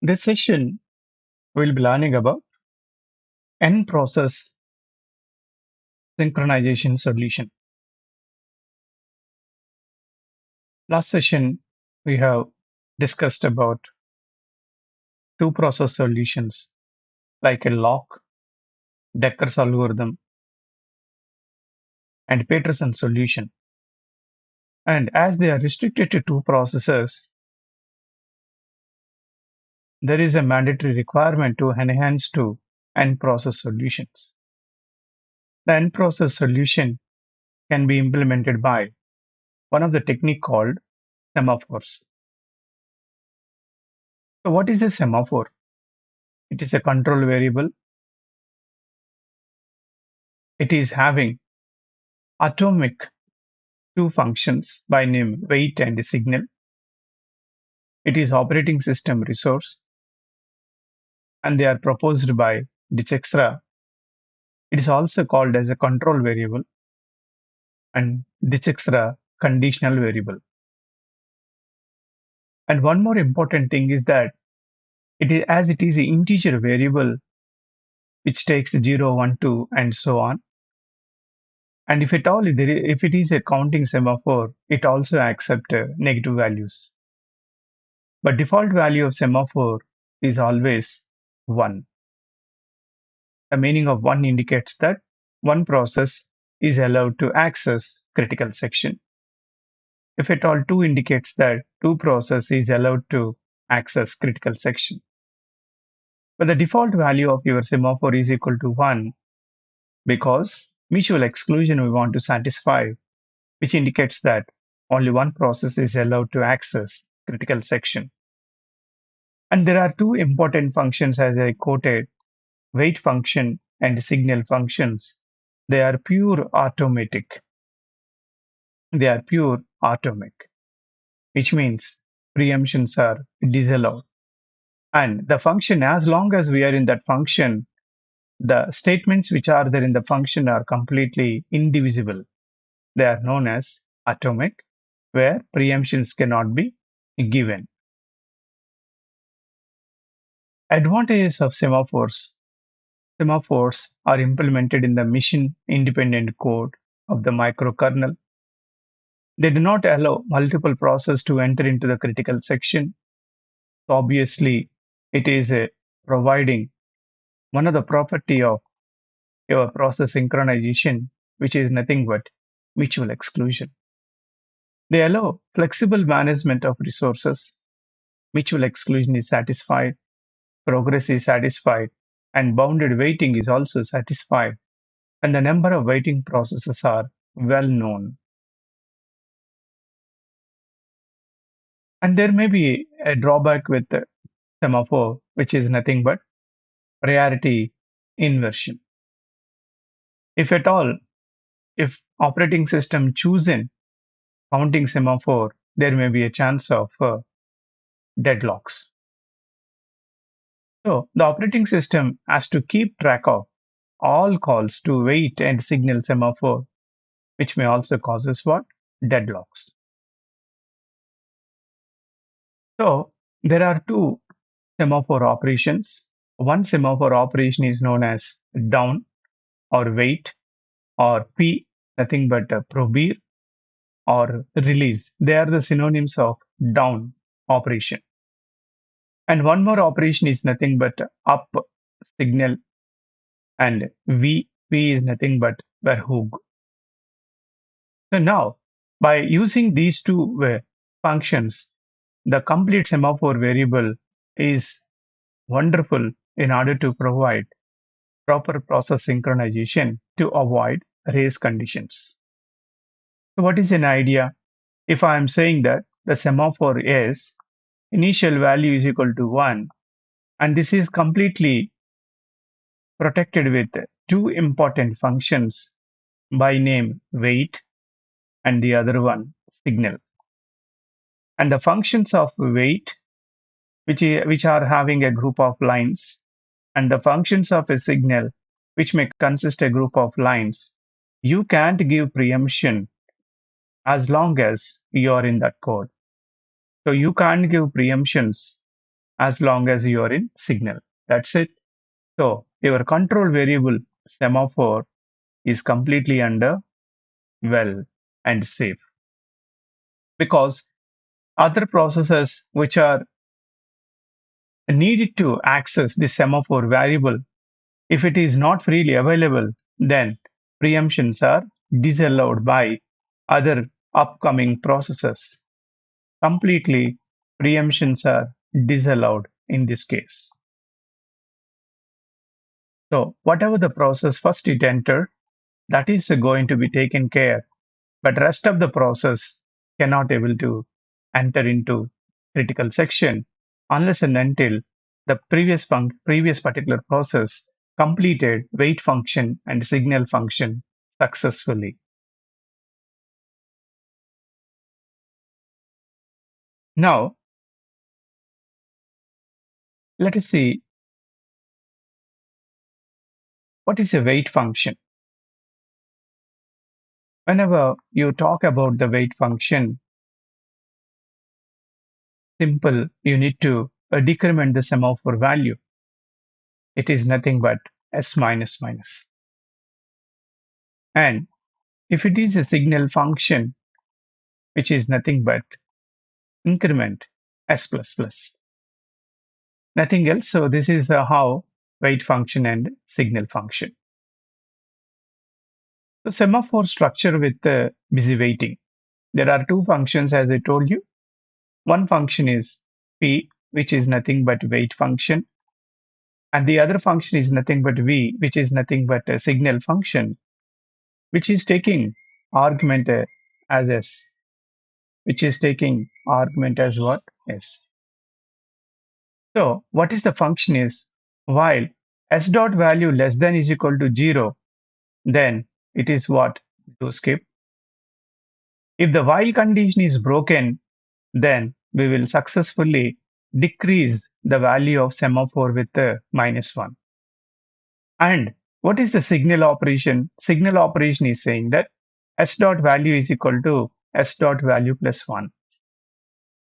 This session we'll be learning about n-process synchronization solution. Last session we have discussed about two-process solutions like a lock, Decker's algorithm, and Peterson solution. And as they are restricted to two processes, there is a mandatory requirement to enhance to n-process solutions. The n-process solution can be implemented by one of the technique called semaphores. So what is a semaphore? It is a control variable. It is having atomic two functions by name wait and signal. It is operating system resource and they are proposed by GATE-ISSR. It is also called as a control variable and GATE-ISSR conditional variable. And one more important thing is that as it is an integer variable which takes 0, 1, 2 and so on. And if at all if it is a counting semaphore, it also accepts negative values. But default value of semaphore is always 1. The meaning of 1 indicates that one process is allowed to access critical section. If at all 2 indicates that two process is allowed to access critical section. But the default value of your semaphore is equal to 1 because mutual exclusion we want to satisfy, which indicates that only one process is allowed to access critical section. And there are two important functions as I quoted, wait function and signal functions. They are pure automatic. They are pure atomic, which means preemptions are disallowed. And the function, as long as we are in that function, the statements which are there in the function are completely indivisible. They are known as atomic, where preemptions cannot be given. Advantages of semaphores. Semaphores are implemented in the machine-independent code of the microkernel. They do not allow multiple processes to enter into the critical section. So obviously, it is providing one of the property of your process synchronization, which is nothing but mutual exclusion. They allow flexible management of resources. Mutual exclusion is satisfied, progress is satisfied, and bounded waiting is also satisfied, and the number of waiting processes are well known. And there may be a drawback with the semaphore, which is nothing but priority inversion. If at all, if operating system chosen counting semaphore, there may be a chance of deadlocks. So the operating system has to keep track of all calls to wait and signal semaphore, which may also causes what? Deadlocks. So there are two semaphore operations. One semaphore operation is known as down or wait or P, nothing but probir or release. They are the synonyms of down operation. And one more operation is nothing but up signal, and V is nothing but verhoog. So now by using these two functions, the complete semaphore variable is wonderful in order to provide proper process synchronization to avoid race conditions. So what is an idea? If I am saying that the semaphore is initial value is equal to 1 and this is completely protected with two important functions by name wait and the other one signal. And the functions of wait which are having a group of lines and the functions of a signal which may consist a group of lines, you can't give preemption as long as you are in that code. So you can't give preemptions as long as you are in signal. That's it. So your control variable semaphore is completely under well and safe, because other processes which are needed to access the semaphore variable, if it is not freely available, then preemptions are disallowed by other upcoming processes. Completely, preemptions are disallowed in this case. So whatever the process first it entered, that is going to be taken care, but rest of the process cannot able to enter into critical section unless and until the previous particular process completed wait function and signal function successfully. Now let us see what is a wait function. Whenever you talk about the wait function, simple, you need to decrement the semaphore value. It is nothing but s minus minus. And if it is a signal function, which is nothing but increment s plus plus, nothing else. So this is how wait function and signal function. So semaphore structure with busy waiting. There are two functions as I told you. One function is p, which is nothing but wait function, and the other function is nothing but v, which is nothing but a signal function, which is taking argument as s, which is taking argument as what? S. So what is the function is, while s dot value less than is equal to 0, then it is what? To skip. If the while condition is broken, then we will successfully decrease the value of semaphore with -1. And what is the signal operation? Signal operation is saying that s dot value is equal to s dot value plus 1.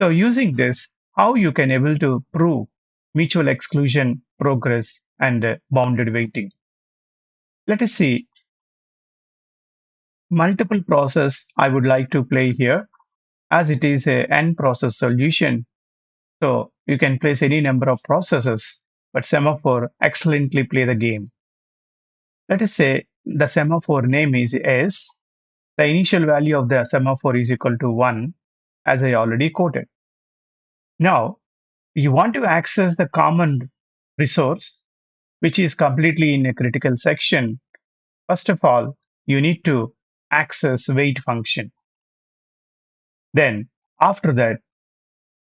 So using this, how you can able to prove mutual exclusion, progress, and bounded waiting. Let us see multiple process I would like to play here, as it is a n process solution. So you can place any number of processes, but semaphore excellently play the game. Let us say the semaphore name is S. The initial value of the semaphore is equal to 1, as I already quoted. Now you want to access the common resource, which is completely in a critical section. First of all, you need to access wait function. Then after that,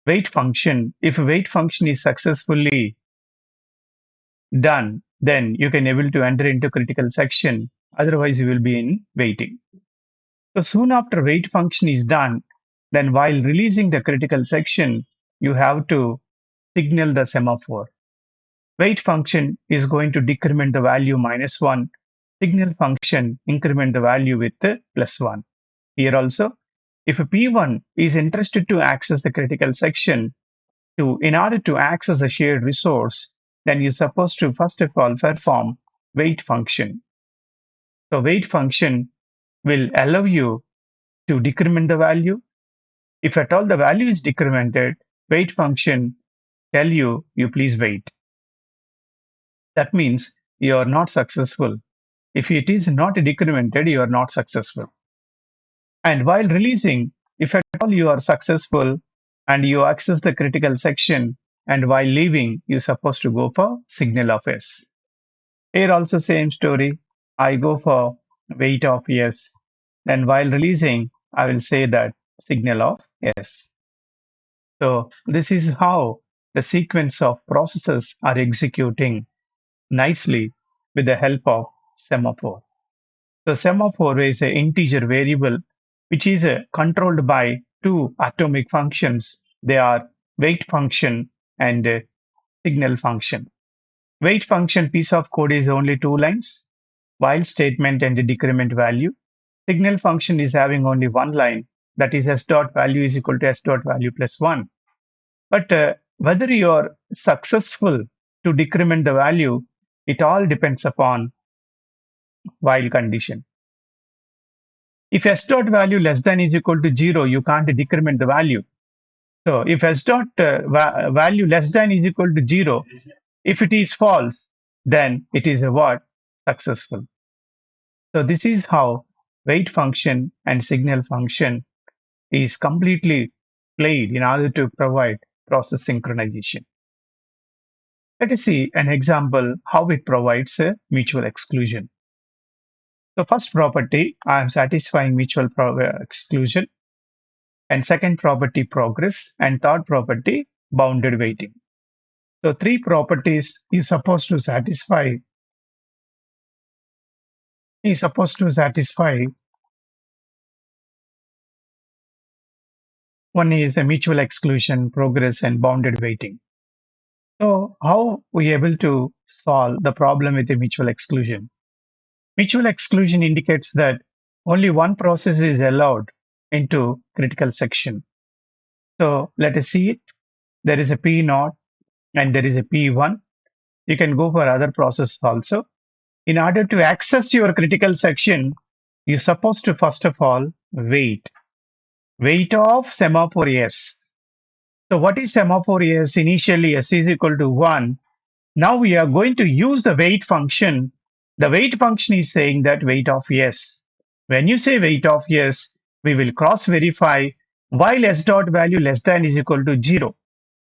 wait function, if wait function is successfully done, then you can able to enter into critical section. Otherwise, you will be in waiting. So soon after wait function is done, then while releasing the critical section, you have to signal the semaphore. Wait function is going to decrement the value -1. Signal function increment the value with +1. Here also, if a P1 is interested to access the critical section, in order to access a shared resource, then you're supposed to first of all perform wait function. So wait function will allow you to decrement the value. If at all the value is decremented, wait function tell you please wait. That means you are not successful. If it is not decremented, you are not successful. And while releasing, if at all you are successful and you access the critical section, and while leaving, you're supposed to go for signal of S. Here also same story. I go for wait of yes. Then while releasing, I will say that signal of S. So this is how the sequence of processes are executing nicely with the help of semaphore. So semaphore is an integer variable which is controlled by two atomic functions. They are wait function and signal function. Wait function piece of code is only 2 lines, while statement and decrement value. Signal function is having only 1 line, that is s dot value is equal to s dot value plus 1. But whether you are successful to decrement the value, it all depends upon while condition. If s dot value less than is equal to 0, you can't decrement the value. So if s dot value less than is equal to 0, if it is false, then it is a what? Successful. So this is how weight function and signal function is completely played in order to provide process synchronization. Let us see an example how it provides a mutual exclusion. So first property, I am satisfying mutual exclusion, and second property progress, and third property bounded weighting. So three properties is supposed to satisfy. One is a mutual exclusion, progress, and bounded weighting. So how we able to solve the problem with the mutual exclusion? Mutual exclusion indicates that only one process is allowed into critical section. So let us see it. There is a P naught and there is a P1. You can go for other process also. In order to access your critical section, you're supposed to first of all weight of semaphore S. So what is semaphore S? Initially S is equal to 1. Now we are going to use the weight function. The weight function is saying that weight of S. When you say weight of S, we will cross verify while S dot value less than is equal to 0.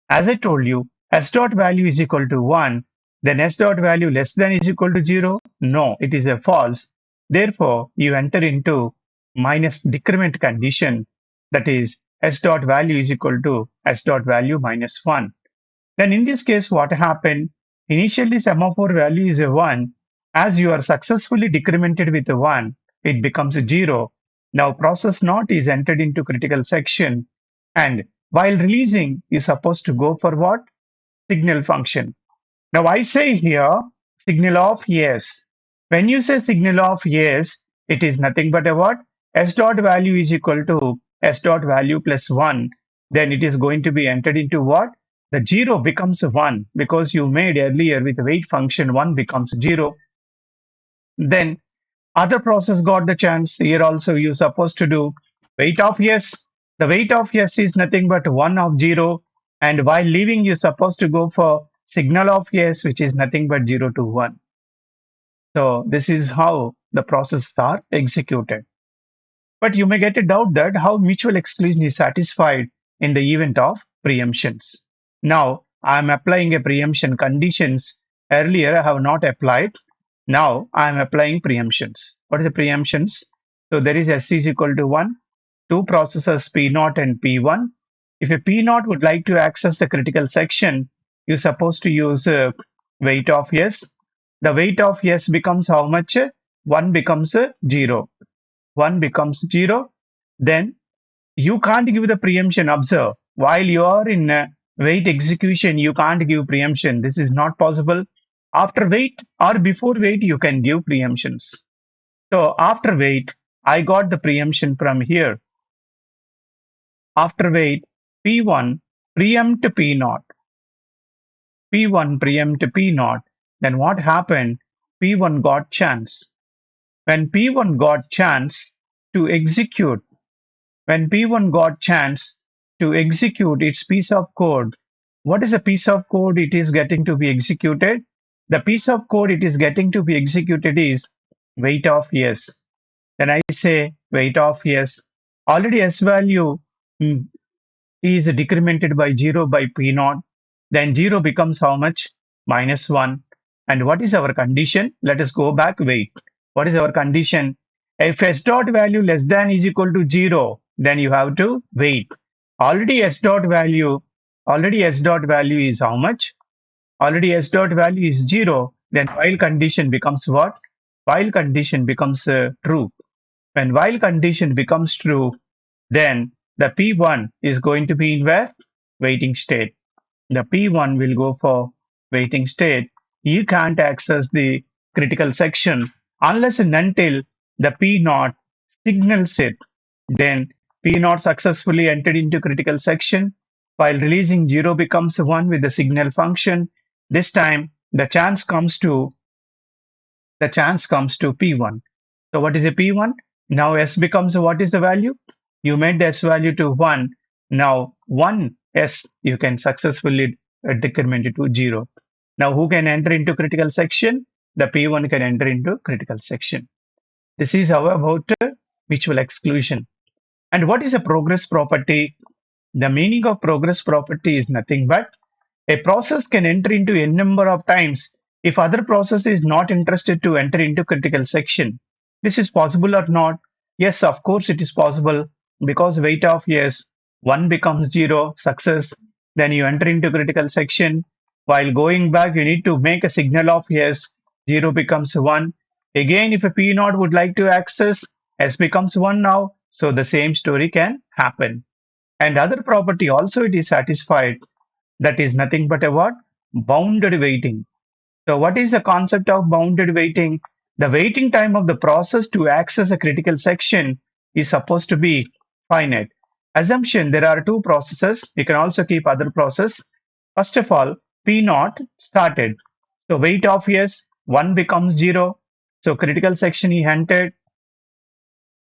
As I told you, S dot value is equal to 1, then S dot value less than is equal to 0. No, it is a false. Therefore, you enter into minus decrement condition, that is S dot value is equal to S dot value minus 1. Then in this case, what happened? Initially, semaphore value is a 1. As you are successfully decremented with a 1, it becomes a 0. Now process naught is entered into critical section, and while releasing is supposed to go for what? Signal function. Now I say here signal of yes. When you say signal of yes, it is nothing but a what? S dot value is equal to S dot value plus 1. Then it is going to be entered into what? The 0 becomes 1 because you made earlier with the weight function 1 becomes 0. Then other process got the chance. Here also you supposed to do weight of yes. The weight of yes is nothing but 1 of 0. And while leaving, you supposed to go for signal of yes, which is nothing but 0 to 1. So this is how the processes are executed. But you may get a doubt that how mutual exclusion is satisfied in the event of preemptions. Now I am applying a preemption conditions. Earlier I have not applied. Now I am applying preemptions. What is the preemptions? So there is S is equal to 1, two processes P0 and P1. If a P0 would like to access the critical section, you're supposed to use weight of S. The weight of S becomes how much? 1 becomes 0. 1 becomes 0. Then you can't give the preemption. Observe, while you are in wait execution, you can't give preemption. This is not possible. After wait or before wait, you can give preemptions. So after wait, I got the preemption from here. After wait, P1 preempt P0. P1 preempt P0. Then what happened? P1 got chance. When P1 got chance to execute, when P1 got chance to execute its piece of code, what is the piece of code it is getting to be executed? The piece of code it is getting to be executed is weight of yes. Then I say weight of yes. Already S value is decremented by 0 by P0. Then 0 becomes how much? Minus 1. And what is our condition? Let us go back. Wait. What is our condition? If S dot value less than is equal to 0, then you have to wait. Already S dot value is how much? Already S dot value is 0. Then while condition becomes what? While condition becomes true. When while condition becomes true, then the P1 is going to be in where? Waiting state. The P1 will go for waiting state. You can't access the critical section unless and until the P0 signals it. Then P0 successfully entered into critical section. while releasing 0 becomes 1 with the signal function. This time the chance comes to P1. So what is a P1? Now S becomes, what is the value? You made the S value to 1. Now 1 S you can successfully decrement it to 0. Now who can enter into critical section? The P1 can enter into critical section. This is how about mutual exclusion. And what is a progress property? The meaning of progress property is nothing but a process can enter into a number of times if other process is not interested to enter into critical section. This is possible or not? Yes, of course it is possible, because weight of yes, 1 becomes 0, success, then you enter into critical section. While going back, you need to make a signal of yes, 0 becomes 1. Again, if a P naught would like to access, S becomes 1 now, so the same story can happen. And other property also it is satisfied, that is nothing but a what? Bounded waiting. So what is the concept of bounded waiting? The waiting time of the process to access a critical section is supposed to be finite. Assumption, there are two processes. You can also keep other process. First of all, P naught started. So wait of yes, 1 becomes 0. So critical section he entered.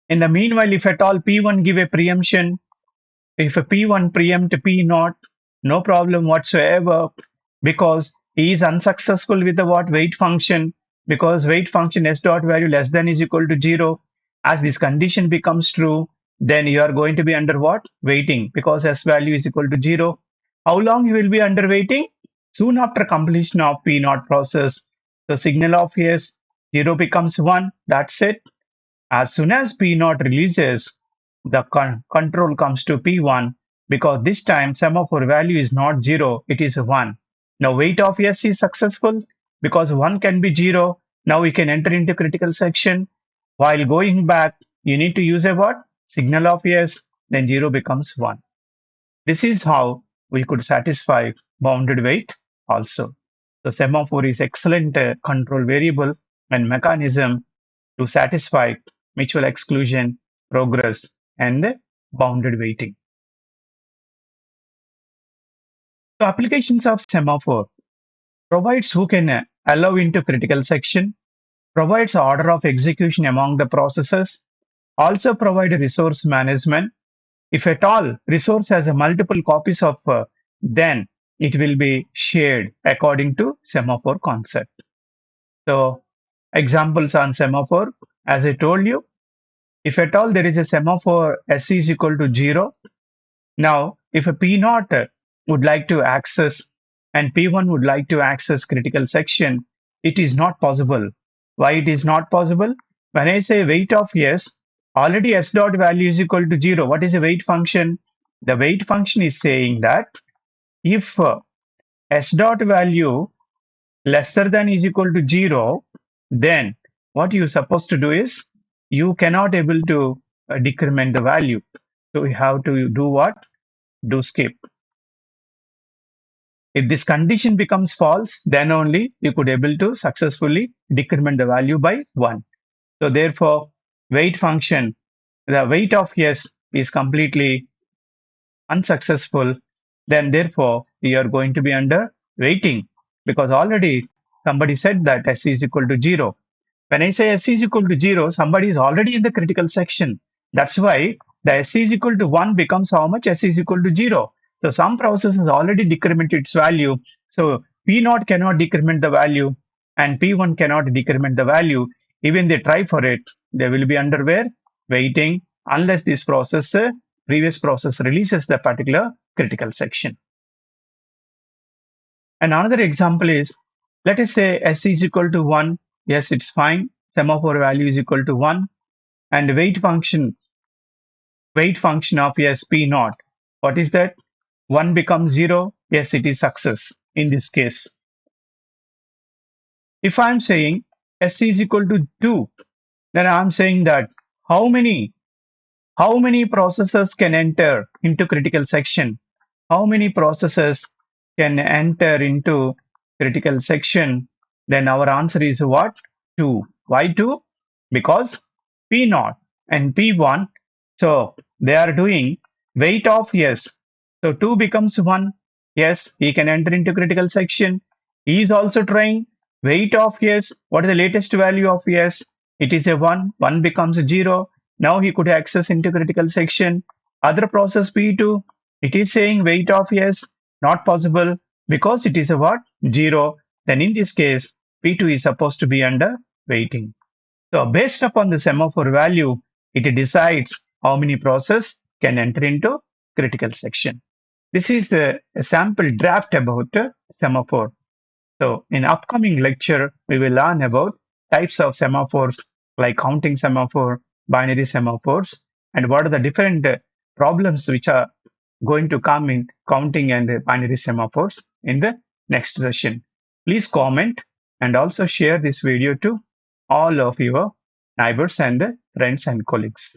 In the meanwhile, if at all P1 give a preemption, if a P1 preempt P naught, no problem whatsoever, because he is unsuccessful with the what? Weight function, because weight function S dot value less than is equal to 0. As this condition becomes true, then you are going to be under what? Waiting, because S value is equal to 0. How long you will be under waiting? Soon after completion of P naught process. So signal of yes, 0 becomes 1. That's it. As soon as P naught releases, the control comes to P1, because this time semaphore value is not 0, it is 1. Now weight of S is successful, because 1 can be 0. Now we can enter into critical section. While going back, you need to use a what? Signal of S, then 0 becomes 1. This is how we could satisfy bounded wait also. So semaphore is excellent control variable and mechanism to satisfy mutual exclusion, progress, and bounded waiting. So applications of semaphore provides who can allow into critical section, provides order of execution among the processes, also provide resource management. If at all resource has a multiple copies of, then it will be shared according to semaphore concept. So examples on semaphore, as I told you, if at all there is a semaphore S is equal to 0, now if a P naught would like to access and P1 would like to access critical section, it is not possible. Why it is not possible? When I say weight of S, already S dot value is equal to 0. What is the weight function? The weight function is saying that if S dot value lesser than is equal to 0, then what you supposed to do is you cannot able to decrement the value. So you have to do what? Do skip. If this condition becomes false, then only you could able to successfully decrement the value by 1. So therefore, weight function, the weight of S is completely unsuccessful, then therefore we are going to be under waiting, because already somebody said that S is equal to 0. When I say S is equal to 0, somebody is already in the critical section. That's why the S is equal to 1 becomes how much? S is equal to 0. So some process has already decremented its value. So P naught cannot decrement the value and P1 cannot decrement the value. Even they try for it, they will be under where? Waiting, unless this process, previous process releases the particular critical section. And another example is, let us say S is equal to 1. Yes, it's fine. Semaphore value is equal to 1. And weight function of yes, P naught. What is that? 1 becomes 0. Yes, it is success in this case. If I'm saying S is equal to 2, then I'm saying that how many processes can enter into critical section? How many processes can enter into critical section? Then our answer is what? 2. Why 2? Because P naught and P1, so they are doing weight of yes. So 2 becomes 1. Yes, he can enter into critical section. He is also trying weight of yes. What is the latest value of yes? It is a 1. 1 becomes a 0. Now he could access into critical section. Other process P2, it is saying weight of yes, not possible because it is a what? 0. Then in this case, P2 is supposed to be under waiting. So based upon the semaphore value, it decides how many process can enter into critical section. This is a sample draft about semaphore. So in upcoming lecture, we will learn about types of semaphores like counting semaphore, binary semaphores, and what are the different problems which are going to come in counting and binary semaphores in the next session. Please comment and also share this video to all of your neighbors and friends and colleagues.